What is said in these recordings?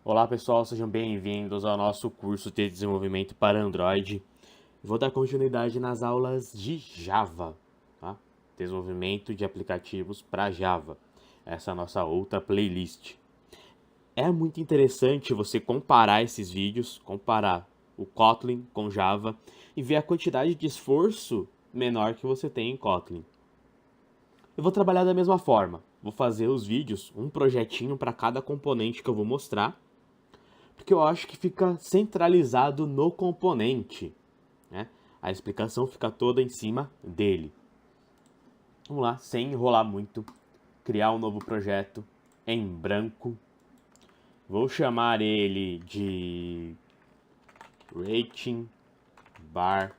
Olá pessoal, sejam bem-vindos ao nosso curso de desenvolvimento para Android. Vou dar continuidade nas aulas de Java, tá? Desenvolvimento de aplicativos para Java. Essa é a nossa outra playlist. É muito interessante você comparar esses vídeos, comparar o Kotlin com Java e ver a quantidade de esforço menor que você tem em Kotlin. Eu vou trabalhar da mesma forma. Vou fazer os vídeos, um projetinho para cada componente que eu vou mostrar, porque eu acho que fica centralizado no componente, né? A explicação fica toda em cima dele. Vamos lá, sem enrolar muito, criar um novo projeto em branco. Vou chamar ele de Rating Bar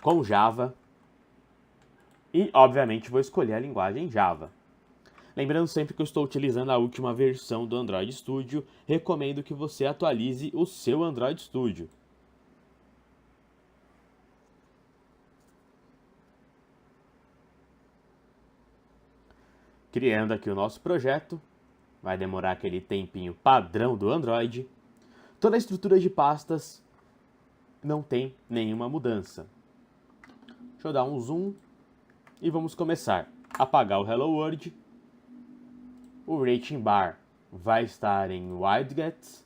com Java e, obviamente, vou escolher a linguagem Java. Lembrando sempre que eu estou utilizando a última versão do Android Studio, recomendo que você atualize o seu Android Studio. Criando aqui o nosso projeto, vai demorar aquele tempinho padrão do Android. Toda a estrutura de pastas não tem nenhuma mudança. Deixa eu dar um zoom e vamos começar. Apagar o Hello World. O Rating Bar vai estar em widget.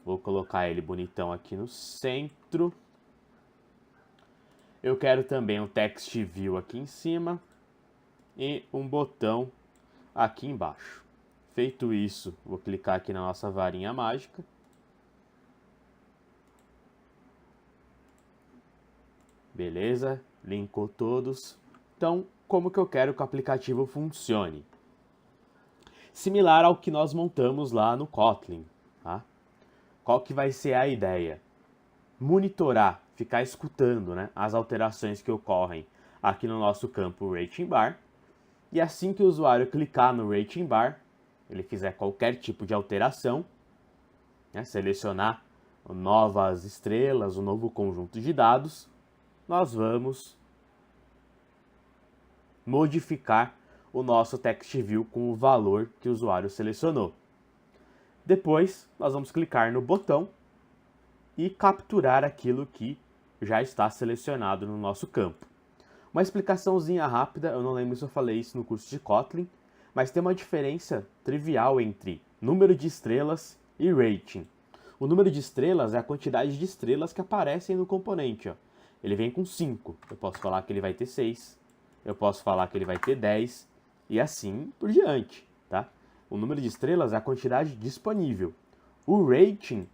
Vou colocar ele bonitão aqui no centro. Eu quero também um Text View aqui em cima e um botão aqui embaixo. Feito isso, vou clicar aqui na nossa varinha mágica. Beleza, linkou todos. Então, como que eu quero que o aplicativo funcione? Similar ao que nós montamos lá no Kotlin, tá? Qual que vai ser a ideia? Monitorar, ficar escutando, né, as alterações que ocorrem aqui no nosso campo Rating Bar. E assim que o usuário clicar no Rating Bar, ele fizer qualquer tipo de alteração, né, selecionar novas estrelas, um novo conjunto de dados, nós vamos modificar o nosso text view com o valor que o usuário selecionou. Depois, nós vamos clicar no botão e capturar aquilo que já está selecionado no nosso campo. Uma explicaçãozinha rápida, eu não lembro se eu falei isso no curso de Kotlin, mas tem uma diferença trivial entre número de estrelas e rating. O número de estrelas é a quantidade de estrelas que aparecem no componente. Ó. Ele vem com 5, eu posso falar que ele vai ter 6, eu posso falar que ele vai ter 10 e assim por diante. Tá? O número de estrelas é a quantidade disponível. O rating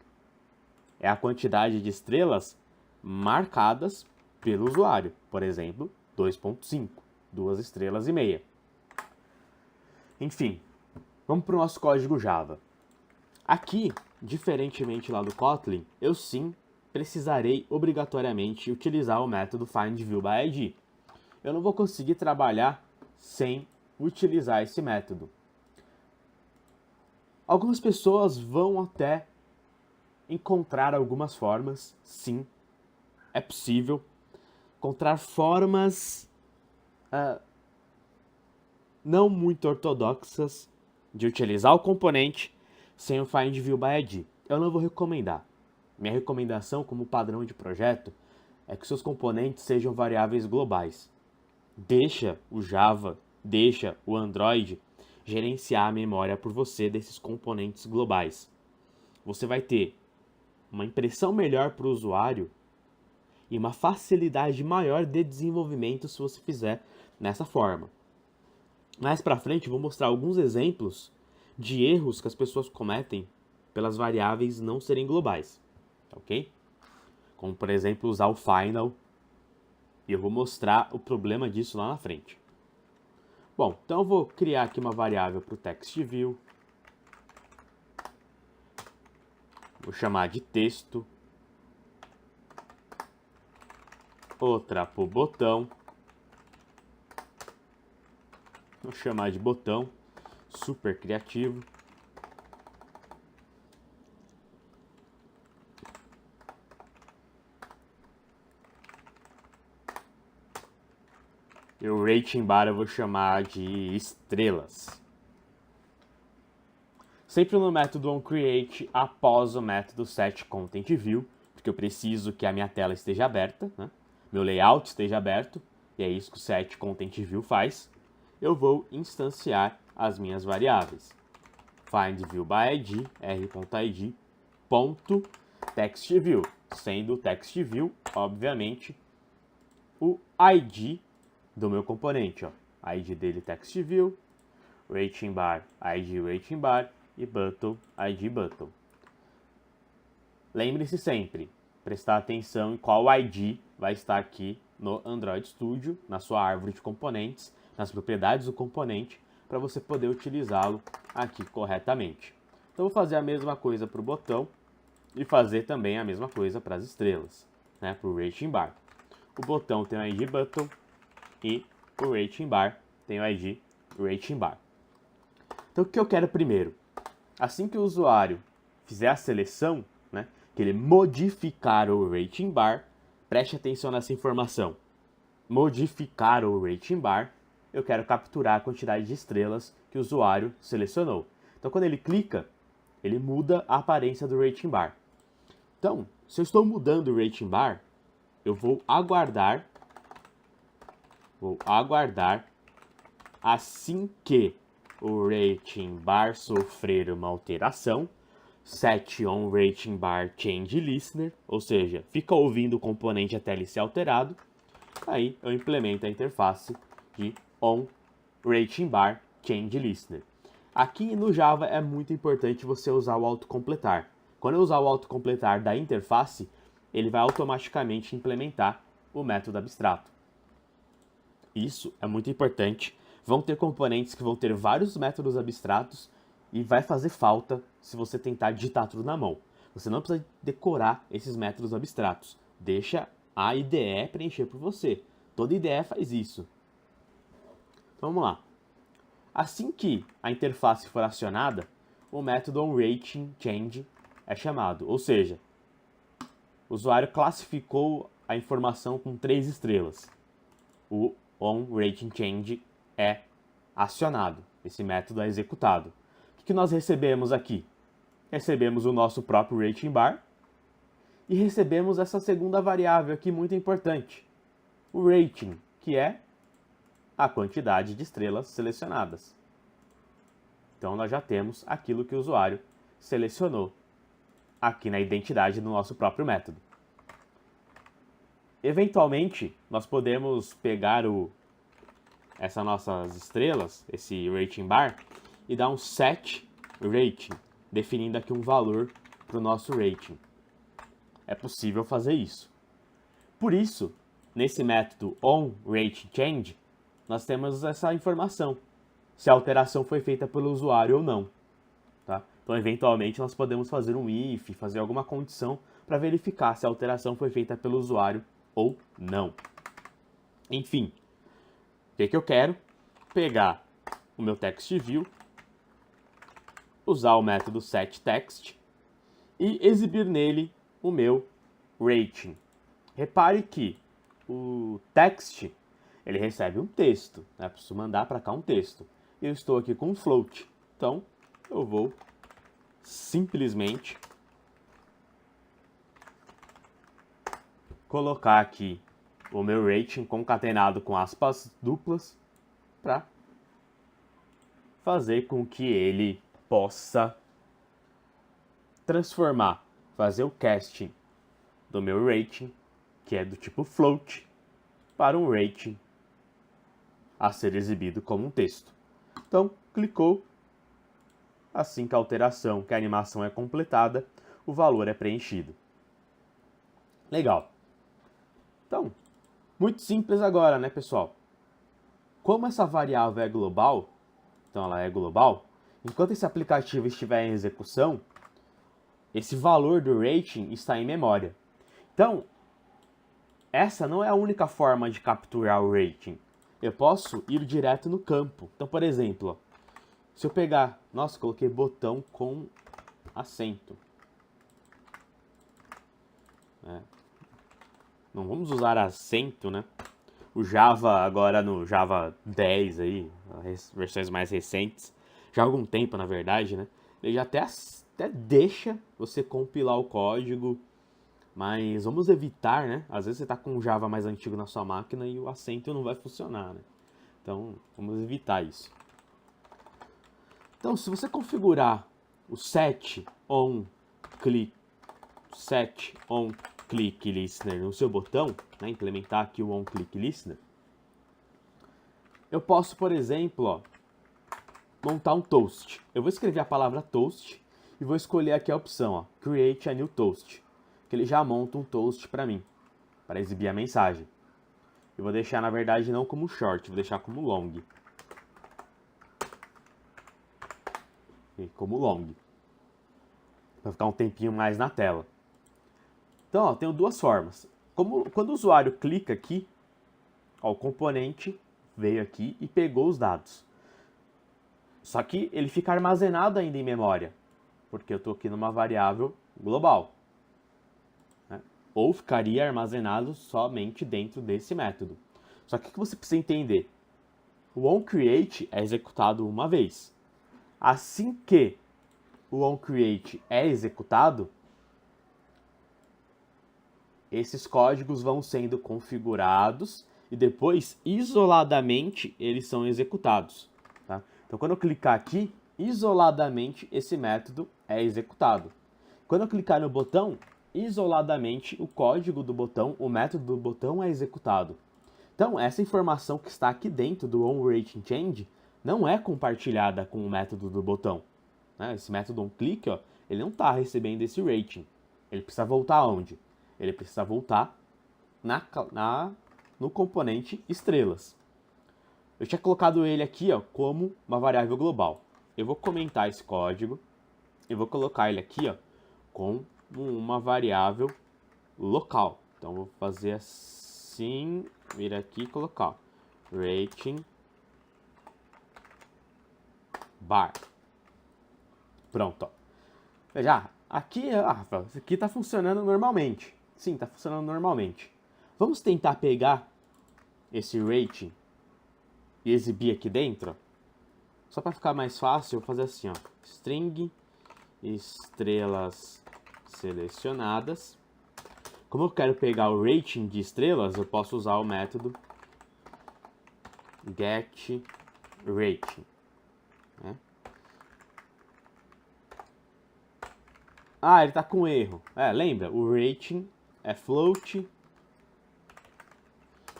é a quantidade de estrelas marcadas pelo usuário. Por exemplo, 2.5, 2 estrelas e meia. Enfim, vamos para o nosso código Java. Aqui, diferentemente lá do Kotlin, eu sim precisarei obrigatoriamente utilizar o método findViewById. Eu não vou conseguir trabalhar sem utilizar esse método. Algumas pessoas vão até encontrar algumas formas, sim, é possível encontrar formas não muito ortodoxas de utilizar o componente sem o findViewById. Eu não vou recomendar. Minha recomendação como padrão de projeto é que seus componentes sejam variáveis globais. Deixa o Java, deixa o Android gerenciar a memória por você desses componentes globais. Você vai ter uma impressão melhor para o usuário e uma facilidade maior de desenvolvimento se você fizer nessa forma. Mais para frente, vou mostrar alguns exemplos de erros que as pessoas cometem pelas variáveis não serem globais, ok? Como, por exemplo, usar o final, e eu vou mostrar o problema disso lá na frente. Bom, então eu vou criar aqui uma variável para o text view, vou chamar de texto, outra para o botão, vou chamar de botão, super criativo. E o rating bar eu vou chamar de estrelas. sempre no método onCreate após o método setContentView, porque eu preciso que a minha tela esteja aberta, né? Meu layout esteja aberto, e é isso que o setContentView faz. Eu vou instanciar as minhas variáveis. FindViewById, r.id, .textView, sendo o textView, obviamente, o ID do meu componente, ó. ID dele textView, ratingBar, ID ratingBar e button, ID button. Lembre-se sempre, prestar atenção em qual ID vai estar aqui no Android Studio, na sua árvore de componentes, nas propriedades do componente, para você poder utilizá-lo aqui corretamente. Então, vou fazer a mesma coisa para o botão e fazer também a mesma coisa para as estrelas, né, para o rating bar. O botão tem o ID button e o rating bar tem o ID rating bar. Então, o que eu quero primeiro? Assim que o usuário fizer a seleção, né, que ele modificar o rating bar, preste atenção nessa informação. Modificar o rating bar, eu quero capturar a quantidade de estrelas que o usuário selecionou. Então, quando ele clica, ele muda a aparência do rating bar. Então, se eu estou mudando o rating bar, eu vou aguardar assim que o rating bar sofrer uma alteração, set on rating bar change listener, ou seja, fica ouvindo o componente até ele ser alterado. Aí eu implemento a interface de on rating bar change listener. Aqui no Java é muito importante você usar o autocompletar. Quando eu usar o autocompletar da interface, ele vai automaticamente implementar o método abstrato. Isso é muito importante. Vão ter componentes que vão ter vários métodos abstratos e vai fazer falta se você tentar digitar tudo na mão. Você não precisa decorar esses métodos abstratos. Deixa a IDE preencher por você. Toda IDE faz isso. Então vamos lá. Assim que a interface for acionada, o método onRatingChange é chamado. Ou seja, o usuário classificou a informação com 3 estrelas. O onRatingChange é acionado. Esse método é executado. O que nós recebemos aqui? Recebemos o nosso próprio rating bar e recebemos essa segunda variável aqui muito importante, o rating, que é a quantidade de estrelas selecionadas. Então nós já temos aquilo que o usuário selecionou aqui na identidade do nosso próprio método. Eventualmente, nós podemos pegar essas nossas estrelas, esse rating bar, e dar um set rating, definindo aqui um valor para o nosso rating. É possível fazer isso. Por isso, nesse método onRatingChange, nós temos essa informação, se a alteração foi feita pelo usuário ou não. Tá? Então, eventualmente, nós podemos fazer um if, fazer alguma condição para verificar se a alteração foi feita pelo usuário ou não. Enfim, o que eu quero? Pegar o meu TextView, usar o método setText e exibir nele o meu rating. Repare que o text ele recebe um texto, né? Preciso mandar para cá um texto. Eu estou aqui com um float, então eu vou simplesmente colocar aqui o meu rating concatenado com aspas duplas para fazer com que ele possa transformar, fazer o casting do meu rating, que é do tipo float, para um rating a ser exibido como um texto. Então, clicou, assim que a alteração, que a animação é completada, o valor é preenchido. Legal. Então, muito simples agora, né, pessoal? Como essa variável é global, então ela é global, enquanto esse aplicativo estiver em execução, esse valor do rating está em memória. Então, essa não é a única forma de capturar o rating. Eu posso ir direto no campo. Então, por exemplo, ó, se eu pegar... Nossa, coloquei botão com acento. Não vamos usar acento, né? O Java, agora no Java 10 aí, as versões mais recentes, já há algum tempo, na verdade, né? ele já até deixa você compilar o código, mas vamos evitar, né? Às vezes você está com um Java mais antigo na sua máquina e o acento não vai funcionar, né? Então, vamos evitar isso. Então, se você configurar o set on click listener no seu botão, né, implementar aqui o on click listener, eu posso, por exemplo, ó, montar um toast. Eu vou escrever a palavra toast e vou escolher aqui a opção, ó, create a new toast, que ele já monta um toast para mim, para exibir a mensagem. Eu vou deixar, na verdade, não como short, vou deixar como long. Como long. Para ficar um tempinho mais na tela. Então, ó, tenho duas formas. Quando o usuário clica aqui, ó, o componente veio aqui e pegou os dados. Só que ele fica armazenado ainda em memória, porque eu estou aqui numa variável global. Né? Ou ficaria armazenado somente dentro desse método. Só que o que você precisa entender? O onCreate é executado uma vez. Assim que o onCreate é executado, esses códigos vão sendo configurados e depois, isoladamente, eles são executados. Tá? Então, quando eu clicar aqui, isoladamente, esse método é executado. Quando eu clicar no botão, isoladamente, o código do botão, o método do botão é executado. Então, essa informação que está aqui dentro do onRatingChange não é compartilhada com o método do botão. Né? Esse método onClick, ó, ele não está recebendo esse rating. Ele precisa voltar aonde? Ele precisa voltar no componente estrelas. Eu tinha colocado ele aqui, ó, como uma variável global. Eu vou comentar esse código e vou colocar ele aqui, ó, com uma variável local. Então, vou fazer assim, vir aqui e colocar, ó, rating bar. Pronto, ó. Veja, aqui, Rafael, isso aqui está funcionando normalmente. Sim, está funcionando normalmente. Vamos tentar pegar esse rating e exibir aqui dentro. Ó. Só para ficar mais fácil, eu vou fazer assim, ó, string estrelas selecionadas. Como eu quero pegar o rating de estrelas, eu posso usar o método getRating. Né? Ah, ele está com erro. Lembra? O rating é float.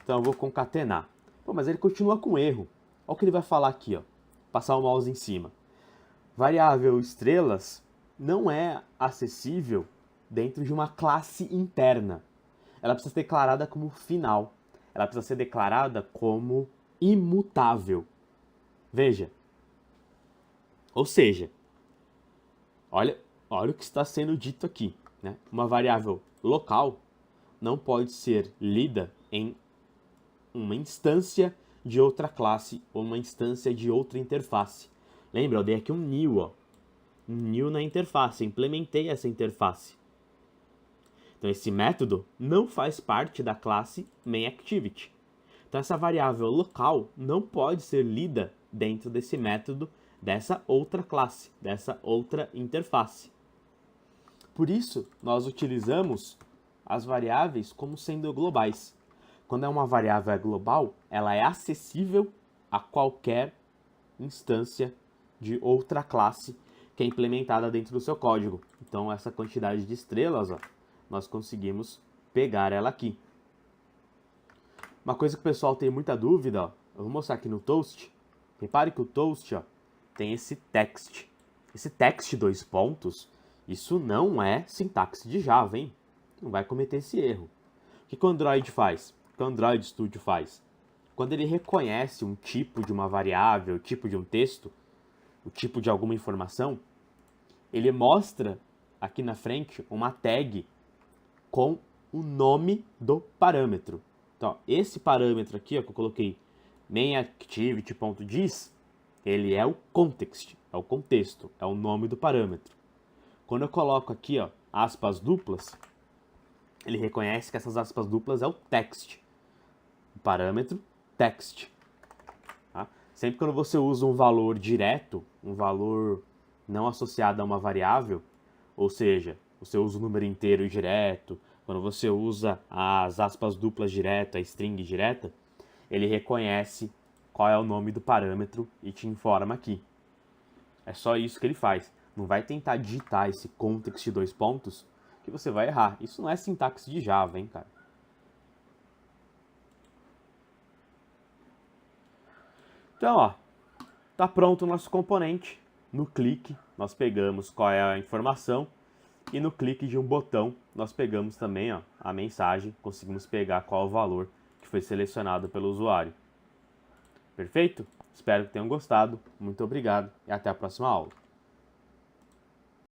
Então eu vou concatenar. Pô, mas ele continua com erro. Olha o que ele vai falar aqui, ó. Passar o mouse em cima. Variável estrelas não é acessível dentro de uma classe interna. Ela precisa ser declarada como final. Ela precisa ser declarada como imutável. Veja. Ou seja, olha o que está sendo dito aqui. Né? Uma variável local não pode ser lida em uma instância de outra classe ou uma instância de outra interface. Lembra, eu dei aqui um new, ó. Um new na interface, eu implementei essa interface. Então esse método não faz parte da classe MainActivity. Então essa variável local não pode ser lida dentro desse método dessa outra classe, dessa outra interface. Por isso, nós utilizamos as variáveis como sendo globais. Quando é uma variável global, ela é acessível a qualquer instância de outra classe que é implementada dentro do seu código. Então, essa quantidade de estrelas, ó, nós conseguimos pegar ela aqui. Uma coisa que o pessoal tem muita dúvida, ó, eu vou mostrar aqui no toast. Repare que o toast, ó, tem esse text. Esse text 2 pontos, isso não é sintaxe de Java, hein? Não vai cometer esse erro. O que o Android faz? O que o Android Studio faz? Quando ele reconhece um tipo de uma variável, o tipo de um texto, o tipo de alguma informação, ele mostra aqui na frente uma tag com o nome do parâmetro. Então, ó, esse parâmetro aqui, ó, que eu coloquei MainActivity.dis, ele é o context, é o contexto, é o nome do parâmetro. Quando eu coloco aqui, ó, aspas duplas, ele reconhece que essas aspas duplas é o text, o parâmetro text. Tá? Sempre quando você usa um valor direto, um valor não associada a uma variável, ou seja, você usa o número inteiro direto, quando você usa as aspas duplas direto, a string direta, ele reconhece qual é o nome do parâmetro e te informa aqui. É só isso que ele faz. Não vai tentar digitar esse context de 2 pontos que você vai errar. Isso não é sintaxe de Java, hein, cara. Então, ó, tá pronto o nosso componente. No clique, nós pegamos qual é a informação. E no clique de um botão, nós pegamos também, ó, a mensagem. Conseguimos pegar qual é o valor que foi selecionado pelo usuário. Perfeito? Espero que tenham gostado. Muito obrigado e até a próxima aula.